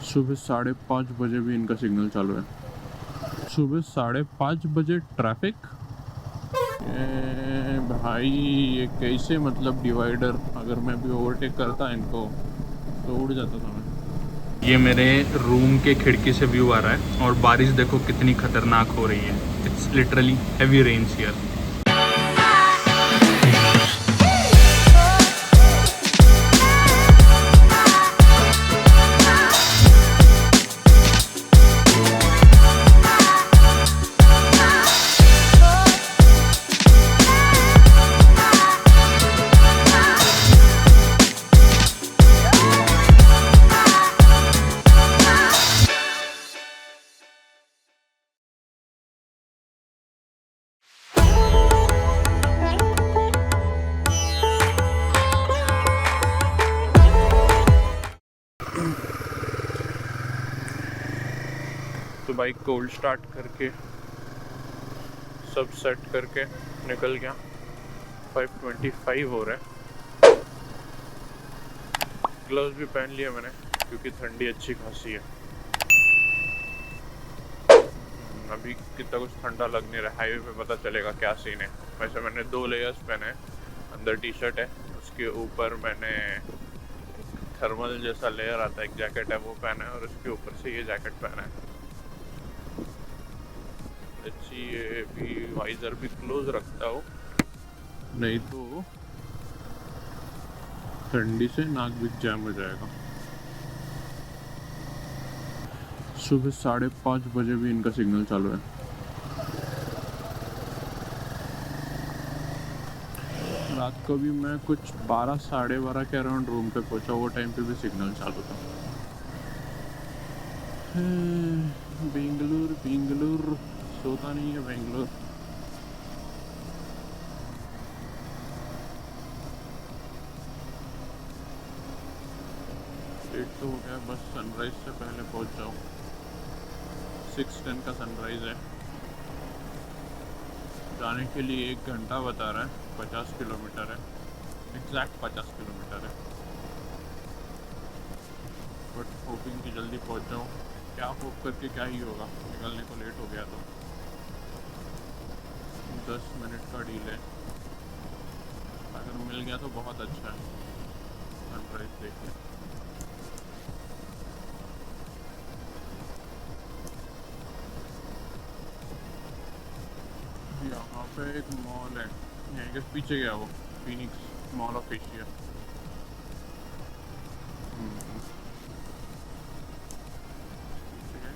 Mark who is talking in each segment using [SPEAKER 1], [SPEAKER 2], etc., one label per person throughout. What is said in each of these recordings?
[SPEAKER 1] सुबह 5:30 भी इनका सिग्नल चालू है। सुबह 5:30 ट्रैफिक। भाई ये कैसे, मतलब डिवाइडर अगर मैं भी ओवरटेक करता इनको तो उड़ जाता था मैं। ये मेरे रूम के खिड़की से व्यू आ रहा है और बारिश देखो कितनी खतरनाक हो रही है। It's literally heavy rains here. तो बाइक को ओल्ड स्टार्ट करके सब सेट करके निकल गया। 5:25 हो रहा है। ग्लव्स भी पहन लिए मैंने क्योंकि ठंडी अच्छी खासी है। अभी कितना कुछ ठंडा लग नहीं रहा। हाईवे पे पता चलेगा क्या सीन है। वैसे मैंने 2 लेयर्स पहने। अंदर टी शर्ट है, उसके ऊपर मैंने थर्मल जैसा लेयर आता है, एक जैकेट है वो पहना है और उसके ऊपर से ये जैकेट पहना है। अच्छी ये भी वाइजर भी क्लोज रखता हो, नहीं तो ठंडी से नाक भी जैम हो जाएगा। सुबह 5:30 भी इनका सिग्नल चालू है। रात को भी मैं कुछ 12 साढ़े 12 के अराउंड रूम पे पहुंचा, वो टाइम पे भी सिग्नल चालू था। बेंगलुरु सोता नहीं है बेंगलुरु। लेट तो हो गया, बस सनराइज से पहले पहुंच जाओ। 6:10 का सनराइज है। जाने के लिए 1 घंटा बता रहा है। 50 किलोमीटर है, एग्जैक्ट 50 किलोमीटर है। बट होपिंग कि जल्दी पहुंच जाऊँ। क्या होप करके क्या ही होगा, निकलने को लेट हो गया तो 10 मिनट का डीले। अगर मिल गया तो बहुत अच्छा है सनराइज देखने। यहाँ पे एक मॉल है, यहीं के पीछे गया वो फीनिक्स मॉल ऑफ एशिया।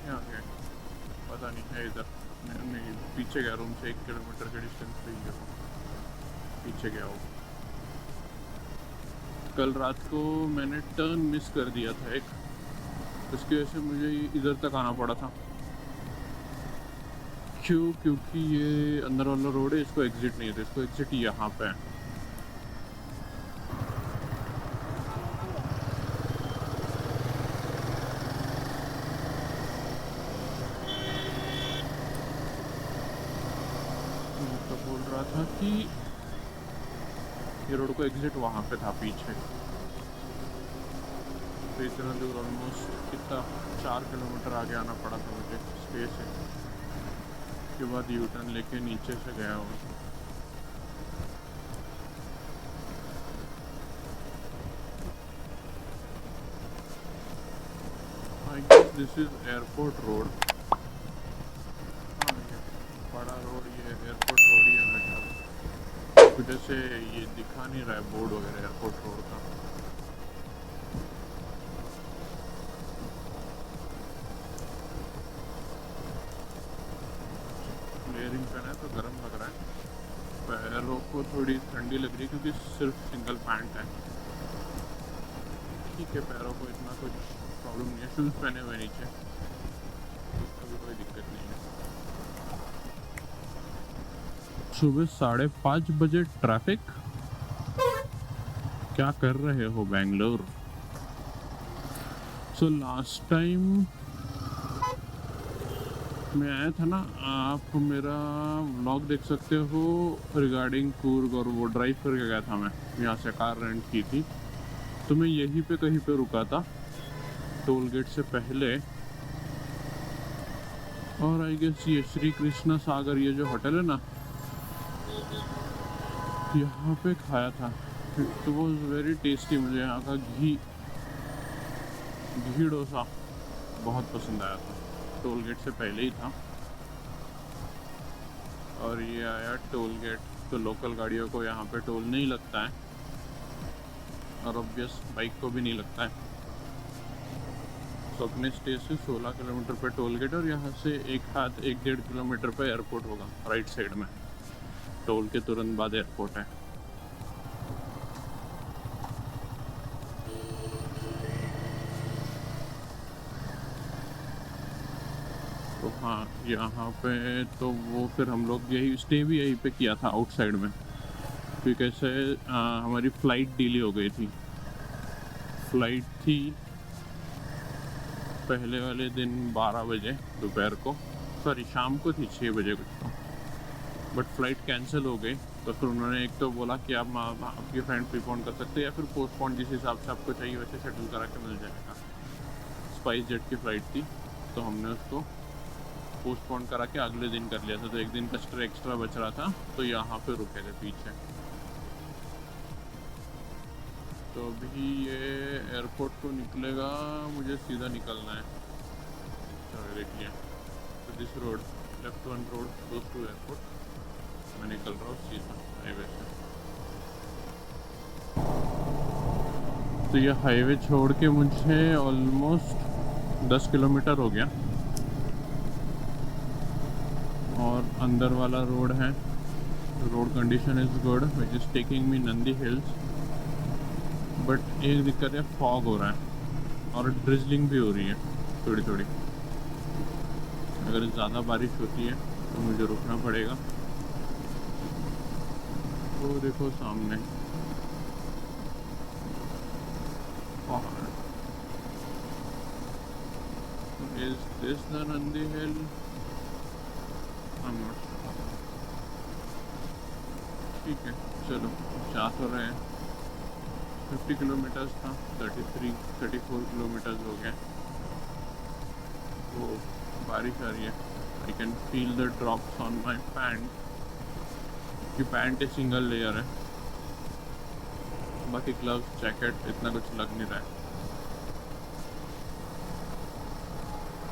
[SPEAKER 1] यहाँ गया पता नहीं है इधर। नहीं, पीछे गया, रूम से 1 किलोमीटर के डिस्टेंस पे ही है वो, पीछे गया वो। कल रात को मैंने टर्न मिस कर दिया था एक, उसकी वजह से मुझे इधर तक आना पड़ा था। क्यों? क्योंकि ये अंदर वाला रोड है, इसको एग्जिट नहीं है, इसको एग्जिट यहाँ पे है। तो बोल रहा था कि ये रोड को एग्जिट वहाँ पे था पीछे। तो इतना दूर ऑलमोस्ट कितना 4 किलोमीटर आगे आना पड़ा था मुझे स्टे से। उसके बाद यू टर्न लेके नीचे से गया हूँ। I guess this is airport road. हाँ, ये बड़ा रोड, ये एयरपोर्ट रोड ही है मेरे ख्याल। वजह से ये दिखा नहीं रहा है बोर्ड वगैरह एयरपोर्ट रोड का। लेयरिंग पहना है तो गर्म लग रहा है। पैरों को थोड़ी ठंडी लग रही है क्योंकि सिर्फ सिंगल पैंट है। ठीक है, पैरों को इतना कुछ प्रॉब्लम नहीं है। शूज़ पहने हुए नीचे, अभी कोई दिक्कत नहीं है। सुबह 5:30 ट्रैफिक। क्या कर रहे हो बेंगलोर? सो लास्ट टाइम मैं आया था ना, आप मेरा व्लॉग देख सकते हो रिगार्डिंग कूर्ग, और वो ड्राइव करके गया था मैं, यहाँ से कार रेंट की थी। तो मैं यहीं पे कहीं पे रुका था टोल गेट से पहले। और आई गेस ये श्री कृष्णा सागर, ये जो होटल है ना, यहाँ पे खाया था। It was very tasty. मुझे यहाँ का घी डोसा बहुत पसंद आया था। टोल गेट से पहले ही था। और ये आया टोल गेट। तो लोकल गाड़ियों को यहाँ पे टोल नहीं लगता है, और ऑब्वियस बाइक को भी नहीं लगता है। तो अपने स्टे से 16 किलोमीटर पे टोल गेट, और यहाँ से 1.5 किलोमीटर पे एयरपोर्ट होगा राइट साइड में। टोल के तुरंत बाद एयरपोर्ट है। तो हाँ, यहाँ पे तो वो फिर हम लोग यही स्टे भी यहीं पे किया था आउटसाइड में, क्योंकि कैसे हमारी फ़्लाइट डिले हो गई थी। फ़्लाइट थी पहले वाले दिन 12 बजे दोपहर को, सॉरी शाम को थी 6 बजे कुछ तो, बट फ़्लाइट कैंसिल हो गई। तो फिर उन्होंने एक तो बोला कि आप आपकी फ्रेंड प्रीपोन कर सकते हैं, या फिर पोस्टपोन, जिस हिसाब से आपको चाहिए वैसे शेड्यूल करा के मिल जाएगा। स्पाइस जेट की फ़्लाइट थी, तो हमने उसको पोस्टपोन करा के अगले दिन कर लिया था। तो एक दिन का एक्स्ट्रा बच रहा था, तो यहाँ पे रुके थे पीछे। तो अभी ये एयरपोर्ट को निकलेगा, मुझे सीधा निकलना है। चलो देखिए, तो this road, left one road goes to airport. मैं निकल रहा हूँ सीधा हाईवे से। तो ये हाईवे छोड़ के मुझे ऑलमोस्ट 10 किलोमीटर हो गया, और अंदर वाला रोड है। Road condition is good, which is taking me Nandi hills. But एक दिक्कत है, फॉग हो रहा है और ड्रिजलिंग भी हो रही है थोड़ी थोड़ी। अगर ज़्यादा बारिश होती है तो मुझे रुकना पड़ेगा। वो देखो सामने पहाड़। इज दिस द नंदी हिल? ठीक है, चलो जा तो रहे हैं। 50 किलोमीटर्स था, 34 किलोमीटर्स हो गए। तो बारिश आ रही है। I can feel the drops on my pant, कि पैंट सिंगल लेयर है, बाकी ग्लव्स जैकेट इतना कुछ लग नहीं रहा है।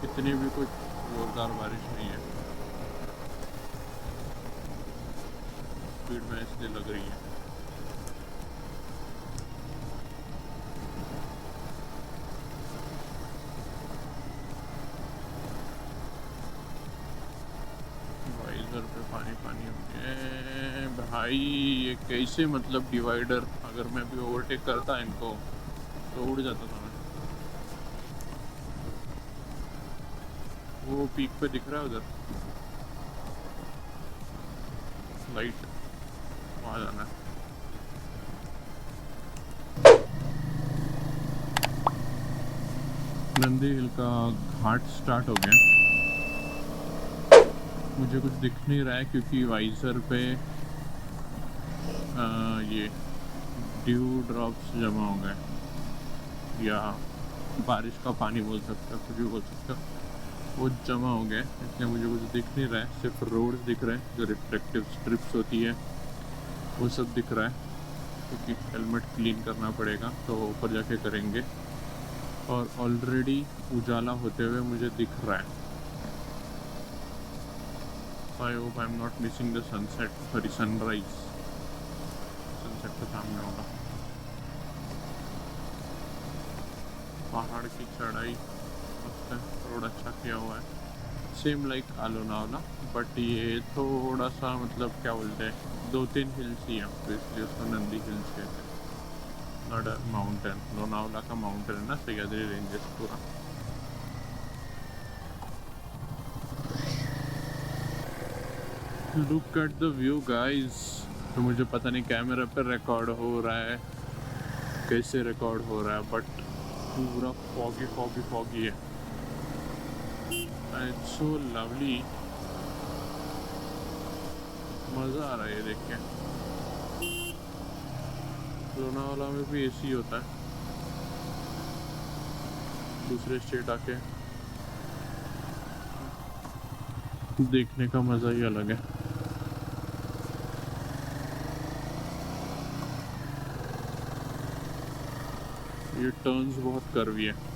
[SPEAKER 1] इतनी भी कुछ जोरदार बारिश नहीं है, स्पीड में इसलिए लग रही है। वाइजर पे पानी पानी हो गया भाई। ये कैसे, मतलब डिवाइडर, अगर मैं भी ओवरटेक करता इनको तो उड़ जाता था मैं। वो पीक पे दिख रहा है उधर लाइट, वहाँ जाना है। नंदी हिल का घाट स्टार्ट हो गया। मुझे कुछ दिख नहीं रहा है क्योंकि वाइजर पे ये ड्यू ड्रॉप्स जमा हो गए, या बारिश का पानी बोल सकते हो, कुछ भी बोल सकते हो, वो जमा हो गए। इसलिए मुझे कुछ दिख नहीं रहा है, सिर्फ रोड्स दिख रहे हैं, जो रिफ्लेक्टिव स्ट्रिप्स होती है वो सब दिख रहा है। क्योंकि हेलमेट क्लीन करना पड़ेगा, तो ऊपर जाके करेंगे। और ऑलरेडी उजाला होते हुए मुझे दिख रहा है। I hope I am not missing the sunset, sorry sunrise. Sunset तो सामने होगा। पहाड़ की चढ़ाई मस्त है, रोड अच्छा किया हुआ है, सेम लाइक लोनावला। बट ये थोड़ा सा, मतलब क्या बोलते हैं, 2-3 हिल्स ही हैं, तो इसलिए उसको नंदी हिल्स कहते हैं, नॉट अ माउंटेन। लोनावला का माउंटेन है ना, सह्याद्री रेंजेस पूरा। Look at the view guys. तो मुझे पता नहीं कैमरा पर रिकॉर्ड हो रहा है, कैसे रिकॉर्ड हो रहा है, बट पूरा फॉगी फॉगी फॉगी है। इट्स सो लवली, मज़ा आ रहा है ये देख के। लोनावाला में भी एसी होता है, दूसरे स्टेट आके देखने का मज़ा ही अलग है। ये टर्न्स बहुत कर्वी है।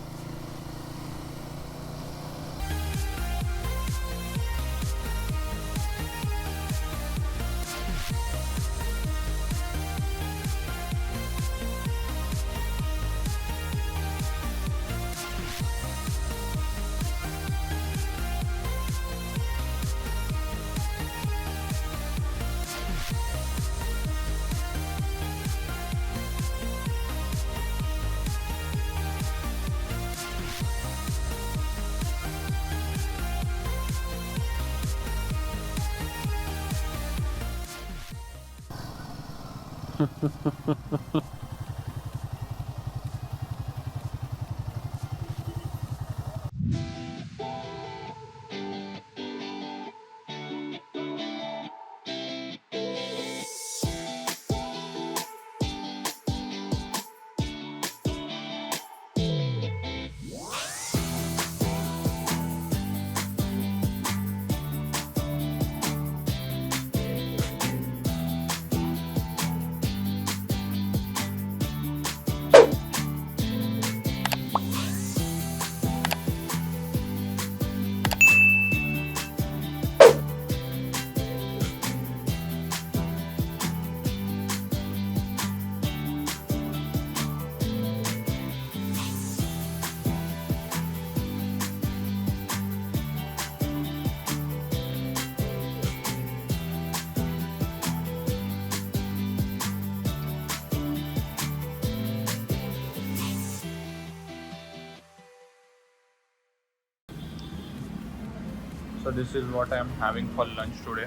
[SPEAKER 1] So this is what I am having for lunch today.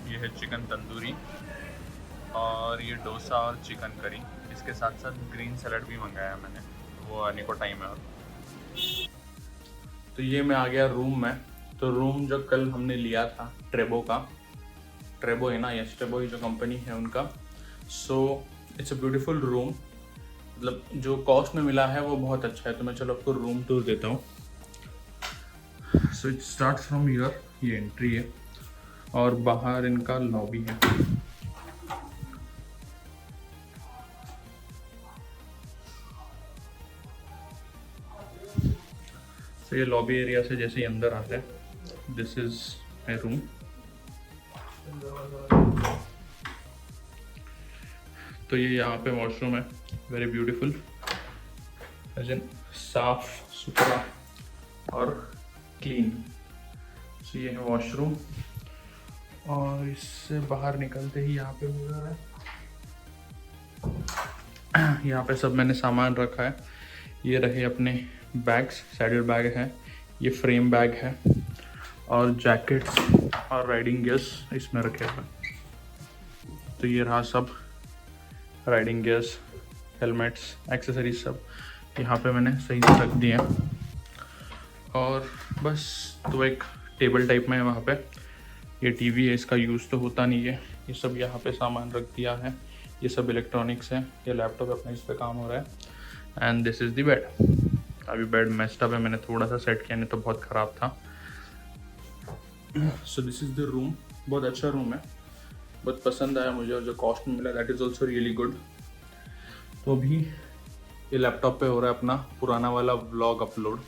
[SPEAKER 1] ये है चिकन तंदूरी और ये डोसा और चिकन करी। इसके साथ साथ ग्रीन सैलड भी मंगाया मैंने, वो आने को टाइम है। और तो ये मैं आ गया रूम में। तो रूम जो कल हमने लिया था ट्रेबो का, ट्रेबो है ना, यस ट्रेबो ही जो कंपनी है उनका। So it's a beautiful room, मतलब जो कॉस्ट में मिला है वो बहुत अच्छा है। तो मैं चलो आपको रूम टूर देता हूँ। So it starts from here, ये एंट्री है और बाहर इनका लॉबी है। तो ये लॉबी एरिया से जैसे ही अंदर आता है, दिस इज माई रूम। तो ये यहाँ पे वॉशरूम है, वेरी ब्यूटीफुल, साफ सुथरा और क्लीन। तो ये है वॉशरूम और इससे बाहर निकलते ही यहाँ पे मिरर है। यहाँ पे सब मैंने सामान रखा है। ये रहे अपने बैग्स, सैडल बैग है, ये फ्रेम बैग है और जैकेट्स और राइडिंग गियर्स इसमें रखे हुए। तो ये रहा सब राइडिंग गियर्स, हेलमेट्स, एक्सेसरीज सब यहाँ पे मैंने सही से रख दिए हैं। और बस तो एक टेबल टाइप में है वहाँ पे। ये टीवी है, इसका यूज़ तो होता नहीं है। ये सब यहाँ पे सामान रख दिया है, ये सब इलेक्ट्रॉनिक्स है। ये लैपटॉप अपना इस पे काम हो रहा है। And this is the bed. अभी बेड मेस्ड अप है, मैंने थोड़ा सा सेट किया, नहीं तो बहुत ख़राब था। So this is the room. बहुत अच्छा रूम है, बहुत पसंद आया मुझे, और जो कॉस्ट में मिला that is also really good. तो अभी ये लैपटॉप पे हो रहा है अपना पुराना वाला व्लॉग अपलोड,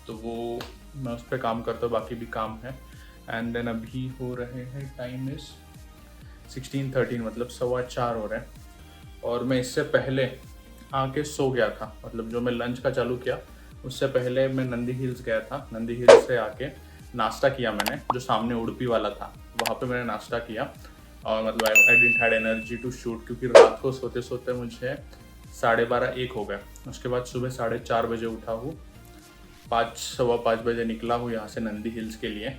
[SPEAKER 1] तो वो मैं उस पर काम करता हूँ, बाकी भी काम है। एंड देन अभी हो रहे हैं, टाइम इज़ 16:13, मतलब 4:15 हो रहे हैं। और मैं इससे पहले आके सो गया था, मतलब जो मैं लंच का चालू किया उससे पहले मैं नंदी हिल्स गया था। नंदी हिल्स से आके नाश्ता किया मैंने, जो सामने उडुपी वाला था वहाँ पे मैंने नाश्ता किया। और मतलब I didn't had energy to shoot, क्योंकि रात को सोते सोते मुझे 12:30-1 हो गया। उसके बाद सुबह 4:30 बजे उठा हूँ, 5-5:15 बजे निकला हूँ यहाँ से नंदी हिल्स के लिए।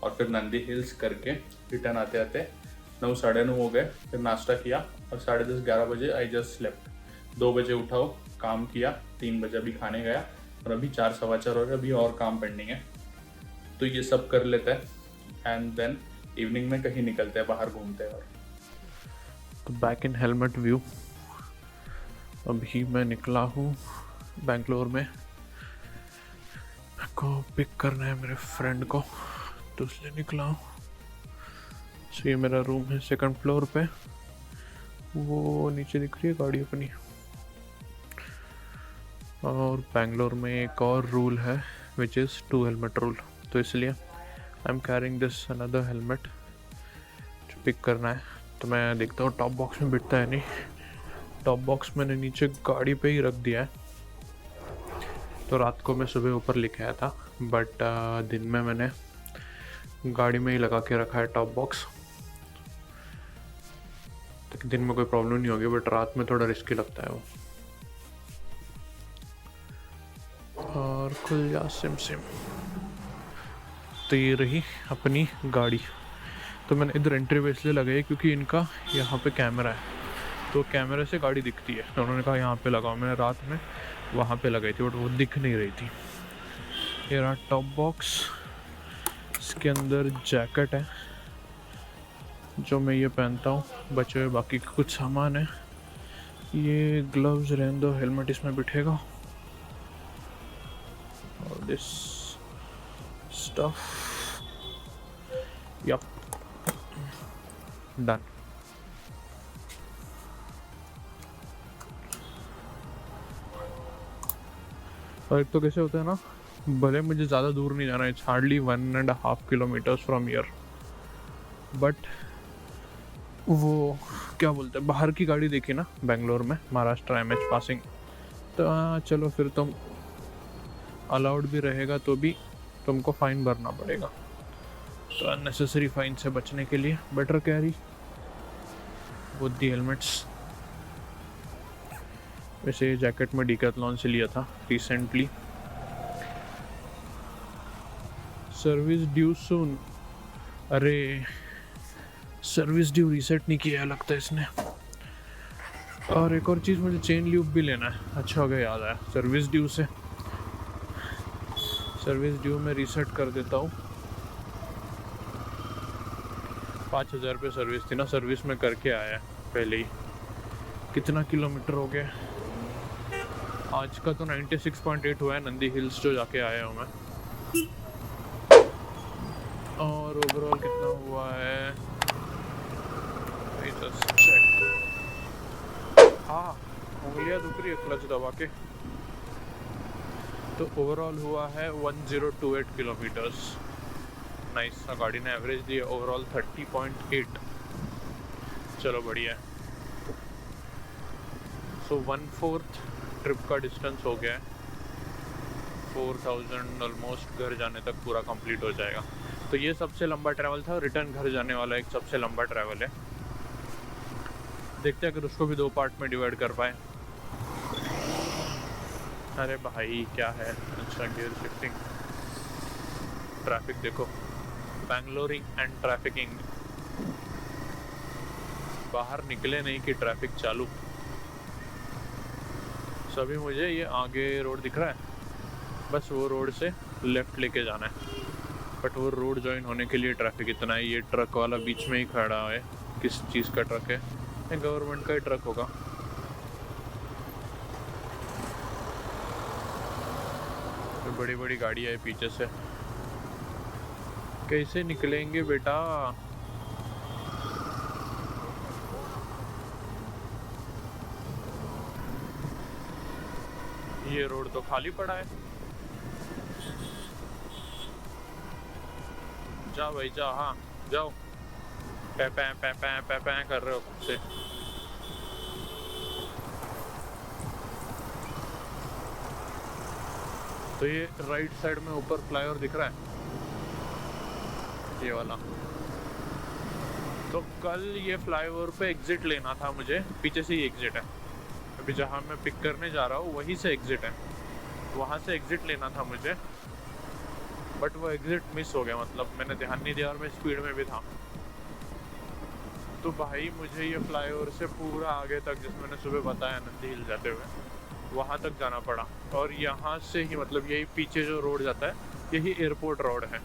[SPEAKER 1] और फिर नंदी हिल्स करके रिटर्न आते आते 9-9:30 हो गए। फिर नाश्ता किया और 10:30-11 बजे आई जस्ट स्लेप्ट। 2 बजे उठा हूँ, काम किया, 3 बजे अभी खाने गया, और अभी 4-4:15 हो गए। अभी और काम पेंडिंग है, तो ये सब कर लेते हैं एंड देन इवनिंग में कहीं निकलते हैं, बाहर घूमते हैं। और तो बैक इन हेलमेट व्यू, अभी मैं निकला हूँ बेंगलोर में। को पिक करना है मेरे फ्रेंड को, तो इसलिए निकला हूँ। सो ये मेरा रूम है 2nd फ्लोर पे, वो नीचे दिख रही है गाड़ी अपनी। और बेंगलोर में एक और रूल है विच इज़ 2 हेलमेट रूल, तो इसलिए I am carrying this another helmet जो पिक करना है। तो मैं देखता हूँ टॉप बॉक्स में बिठता है नहीं, टॉप बॉक्स मैंने नीचे गाड़ी पे ही रख दिया है। तो रात को मैं सुबह ऊपर लेके आया था, बट दिन में मैंने गाड़ी में ही लगा के रखा है टॉप बॉक्स, तो दिन में कोई प्रॉब्लम नहीं होगी, बट रात में थोड़ा रिस्की लगता है वो। और खुल जा सिम सिम। तो ये रही अपनी गाड़ी। तो मैंने इधर एंट्री वे इसलिए लगाई क्योंकि इनका यहाँ पे कैमरा है, तो कैमरे से गाड़ी दिखती है। तो उन्होंने कहा यहाँ पे लगाओ, मैंने रात में वहाँ पे लगाई थी बट वो दिख नहीं रही थी। ये रहा टॉप बॉक्स, इसके अंदर जैकेट है जो मैं ये पहनता हूँ, बचे हुए बाकी कुछ सामान है। ये ग्लव्स रहने दो, हेलमेट इसमें बिठेगा। और दिस स्टफ, यप, डन। और एक तो कैसे होता है ना, भले मुझे ज़्यादा दूर नहीं जाना है, it's hardly 1.5 kilometres from here, but वो क्या बोलते हैं, बाहर की गाड़ी देखी ना बेंगलोर में, महाराष्ट्र MH पासिंग, तो हाँ चलो फिर तुम अलाउड भी रहेगा तो भी तुमको फ़ाइन भरना पड़ेगा। तो अननेसेसरी फ़ाइन से बचने के लिए better carry both the helmets. वैसे ये जैकेट में डिकैथलॉन से लिया था रिसेंटली। सर्विस ड्यू सून, अरे सर्विस ड्यू रीसेट नहीं किया लगता है इसने। और एक और चीज़, मुझे चेन ल्यूब भी लेना है। अच्छा हो गया याद आया, सर्विस ड्यू से सर्विस ड्यू में रीसेट कर देता हूँ। 5,000 रुपये सर्विस थी ना, सर्विस में करके आया पहले ही। कितना किलोमीटर हो गया आज का? तो 96.8 हुआ है नंदी हिल्स जो जाके आया हूँ मैं। और ओवरऑल कितना हुआ है, हाँ उंगलियाँ दुख रही है क्लच दबा के। तो ओवरऑल हुआ है 1028 किलोमीटर्स। नाइस, गाड़ी ने एवरेज दी है ओवरऑल 30.8। चलो बढ़िया है। सो 1/4 ट्रिप का डिस्टेंस हो गया है, 4000 ऑलमोस्ट घर जाने तक पूरा कंप्लीट हो जाएगा। तो ये सबसे लंबा ट्रैवल था, रिटर्न घर जाने वाला एक सबसे लंबा ट्रैवल है। देखते हैं अगर उसको भी 2 पार्ट में डिवाइड कर पाए। अरे भाई क्या है, अच्छा गियर शिफ्टिंग, ट्रैफिक देखो, बेंगलोरिंग एंड ट्रैफिकिंग, बाहर निकले नहीं कि ट्रैफिक चालू। सभी मुझे ये आगे रोड दिख रहा है, बस वो रोड से लेफ्ट लेके जाना है, बट वो रोड ज्वाइन होने के लिए ट्रैफिक इतना है। ये ट्रक वाला बीच में ही खड़ा है, किस चीज़ का ट्रक है? गवर्नमेंट का ही ट्रक होगा। तो बड़ी बड़ी गाड़ी है पीछे से, कैसे निकलेंगे बेटा? ये रोड तो खाली पड़ा है। जा भाई जा, हाँ जाओ। पै पै पै पै पै पै कर रहे हो खुद से। तो ये राइट साइड में ऊपर फ्लाईओवर दिख रहा है, ये वाला। तो कल ये फ्लाईओवर पे एग्जिट लेना था मुझे, पीछे से ही एग्जिट है। अभी जहाँ मैं पिक करने जा रहा हूँ वहीं से एग्जिट है, वहाँ से एग्जिट लेना था मुझे, बट वो एग्जिट मिस हो गया। मतलब मैंने ध्यान नहीं दिया और मैं स्पीड में भी था। तो भाई मुझे ये फ्लाईओवर से पूरा आगे तक, जिस मैंने सुबह बताया नंदी हिल जाते हुए, वहाँ तक जाना पड़ा। और यहाँ से ही, मतलब यही पीछे जो रोड जाता है, यही एयरपोर्ट रोड है।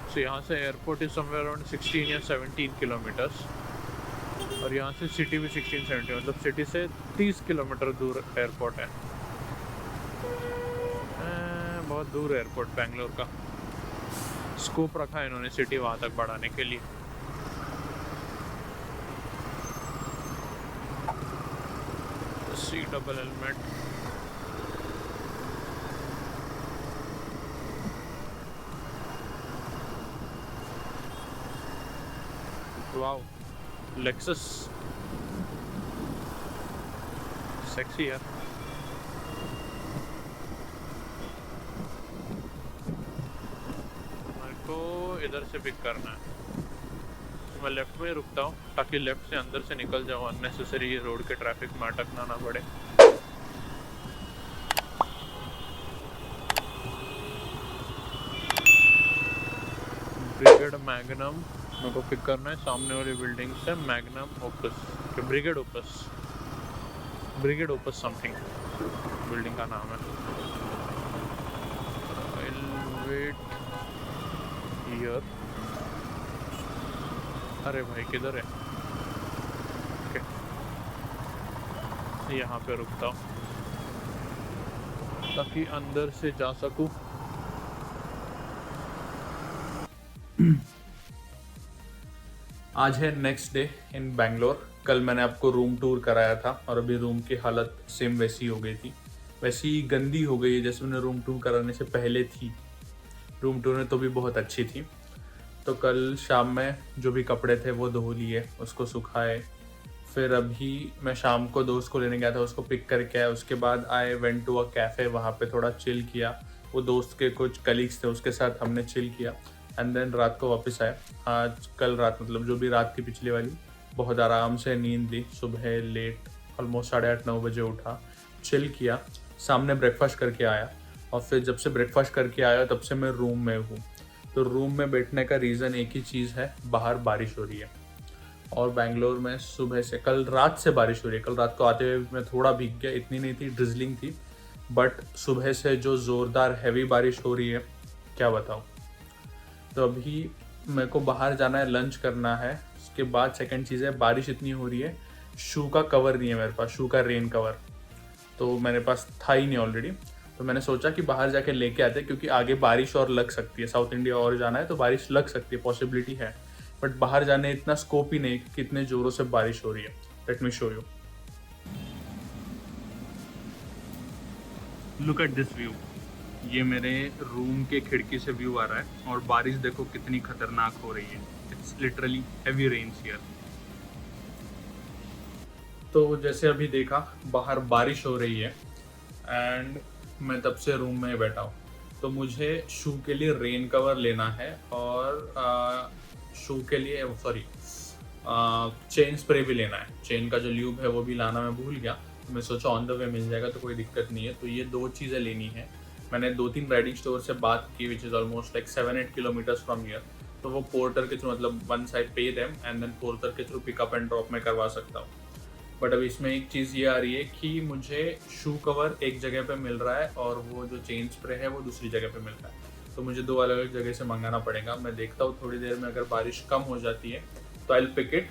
[SPEAKER 1] तो यहाँ से एयरपोर्ट इज समवेयर अराउंड 16 या 17 किलोमीटर्स। और यहाँ से सिटी भी 1670, मतलब सिटी से 30 किलोमीटर दूर एयरपोर्ट है। बहुत दूर एयरपोर्ट बेंगलोर का। स्कोप रखा है इन्होंने सिटी वहाँ तक बढ़ाने के लिए। See double helmet, wow Lexus sexy है। मेरे को इधर से पिक करना है, तो मैं लेफ्ट में रुकता हूँ ताकि लेफ्ट से अंदर से निकल जाऊँ, अननेसेसरी रोड के ट्रैफिक में अटकना ना पड़े। ब्रिगेड मैग्नम मेरे को पिक करना है, सामने वाली बिल्डिंग से Magnum Opus, Brigade Opus something building का नाम है। Wait here. अरे भाई किधर है? ओके यहाँ पे रुकता हूँ ताकि अंदर से जा सकूं। आज है नेक्स्ट डे इन बैंगलोर। कल मैंने आपको रूम टूर कराया था और अभी रूम की हालत सेम वैसी हो गई थी, वैसी गंदी हो गई है जैसे मैंने रूम टूर कराने से पहले थी। रूम टूर में तो भी बहुत अच्छी थी। तो कल शाम में जो भी कपड़े थे वो धो लिए, उसको सुखाए। फिर अभी मैं शाम को दोस्त को लेने गया था, उसको पिक करके आया। उसके बाद I went to a cafe, वहाँ पे थोड़ा चिल किया। वो दोस्त के कुछ कलीग्स थे, उसके साथ हमने चिल किया एंड देन रात को वापस आए। आज कल रात मतलब जो भी रात की पिछली वाली, बहुत आराम से नींद ली। सुबह लेट ऑलमोस्ट 8:30-9 बजे उठा, चिल किया, सामने ब्रेकफास्ट करके आया। और फिर जब से ब्रेकफास्ट करके आया तब से मैं रूम में हूँ। तो रूम में बैठने का रीज़न एक ही चीज़ है, बाहर बारिश हो रही है। और बैंगलोर में सुबह से, कल रात से बारिश हो रही है। कल रात को आते हुए मैं थोड़ा भीग गया, इतनी नहीं थी, ड्रिजलिंग थी, बट सुबह से जो ज़ोरदार हैवी बारिश हो रही है क्या बताऊँ। तो अभी मेरे को बाहर जाना है, लंच करना है। उसके बाद सेकंड चीज़ है, बारिश इतनी हो रही है, शू का कवर नहीं है मेरे पास, शू का रेन कवर तो मेरे पास था ही नहीं ऑलरेडी। तो मैंने सोचा कि बाहर जाके लेके आते, क्योंकि आगे बारिश और लग सकती है, साउथ इंडिया और जाना है तो बारिश लग सकती है, पॉसिबिलिटी है। बट बाहर जाने इतना स्कोप ही नहीं कि कितने ज़ोरों से बारिश हो रही है। Let me show you, look at this view. ये मेरे रूम के खिड़की से व्यू आ रहा है और बारिश देखो कितनी खतरनाक हो रही है। It's literally heavy rains here. तो जैसे अभी देखा बाहर बारिश हो रही है एंड मैं तब से रूम में बैठा हूँ। तो मुझे शू के लिए रेन कवर लेना है और शू के लिए चेन स्प्रे भी लेना है। चेन का जो ल्यूब है वो भी लाना मैं भूल गया, तो मैं सोचा ऑन द वे मिल जाएगा तो कोई दिक्कत नहीं है। तो ये 2 चीज़ें लेनी है। मैंने 2-3 राइडिंग स्टोर से बात की, which is almost like 7-8 kilometers from here. तो वो पोर्टर के थ्रू, मतलब वन साइड पे देम एंड देन पोर्टर के थ्रू पिकअप एंड ड्रॉप में करवा सकता हूँ। बट अब इसमें एक चीज़ ये आ रही है कि मुझे शू कवर एक जगह पे मिल रहा है और वो जो चेन स्प्रे है वो दूसरी जगह पे मिल रहा है। तो मुझे 2 अलग अलग जगह से मंगाना पड़ेगा। मैं देखता हूँ थोड़ी देर में, अगर बारिश कम हो जाती है तो आई विल पिक इट,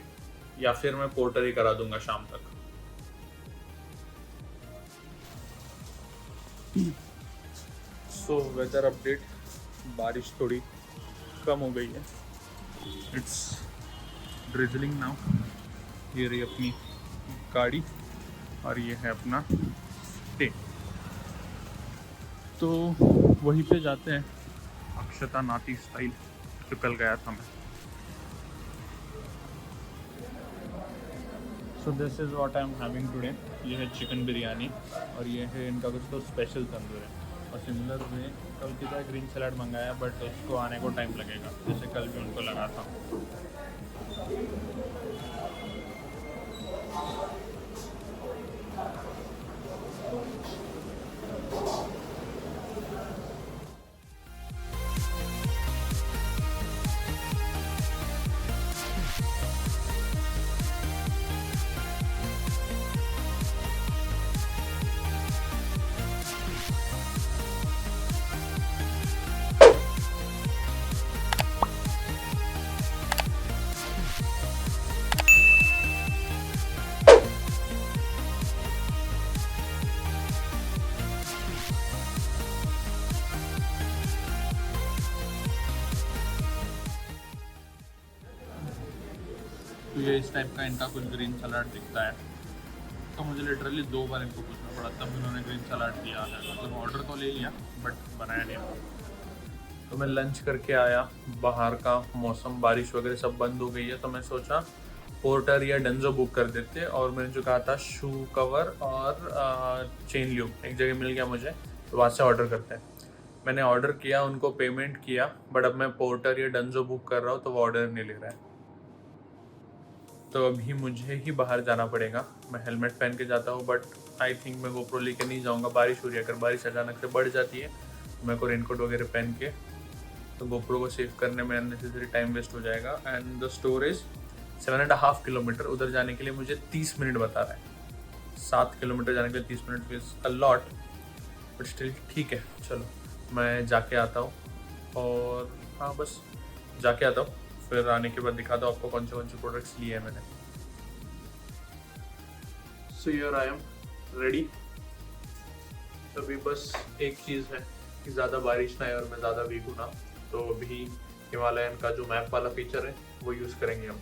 [SPEAKER 1] या फिर मैं पोर्टर ही करा दूंगा शाम तक। सो वेदर अपडेट, बारिश थोड़ी कम हो गई है, इट्स ड्रिजलिंग नाउ। ये रही अपनी गाड़ी और ये है अपना स्टे। तो वहीं पे जाते हैं, अक्षता नाती स्टाइल जो कल गया था मैं। So this is what I am having today. ये है चिकन बिरयानी और ये है इनका कुछ तो स्पेशल तंदूर है। और सिमिलर वे कल की तरह ग्रीन सलाद मंगाया, बट उसको आने को टाइम लगेगा, जैसे कल भी उनको लगा था।
[SPEAKER 2] तो ये इस टाइप का इनका कुछ ग्रीन सलाद दिखता है। तो मुझे लिटरली 2 बार इनको पूछना पड़ा तब इन्होंने ग्रीन सलाद दिया है। मतलब ऑर्डर तो ले लिया बट बनाया नहीं। तो मैं लंच करके आया, बाहर का मौसम बारिश वगैरह सब बंद हो गई है, तो मैं सोचा पोर्टर या डेंजो बुक कर देते। और मैंने जो कहा था शू कवर और चेन ल्यूब एक जगह मिल गया मुझे, तो वहाँ से ऑर्डर करते हैं। मैंने ऑर्डर किया, उनको पेमेंट किया, बट अब मैं पोर्टर या डेंजो बुक कर रहा हूँ तो वो ऑर्डर नहीं ले रहा है। तो अभी मुझे ही बाहर जाना पड़ेगा। मैं हेलमेट पहन के जाता हूँ बट आई थिंक मैं गोप्रो लेके नहीं जाऊँगा, बारिश हो रही है। अगर बारिश अचानक से बढ़ जाती है तो मेरे को रेनकोट वगैरह पहन के तो गोप्रो को सेव करने में अननेसेसरी टाइम वेस्ट हो जाएगा। And the store is 7.5 kilometre, उधर जाने के लिए मुझे 30 मिनट बता रहा है। 7 किलोमीटर जाने के लिए 30 minute is a lot, but still ठीक है। चलो मैं जाके आता हूँ, और हाँ बस जाके आता हूँ, फिर आने के बाद दिखाता हूँ आपको कौन से प्रोडक्ट्स लिए हैं मैंने। So here I am ready. अभी बस एक चीज़ है कि ज़्यादा बारिश ना है और मैं ज़्यादा भीगू ना, तो अभी हिमालयन का जो मैप वाला फीचर है वो यूज़ करेंगे हम।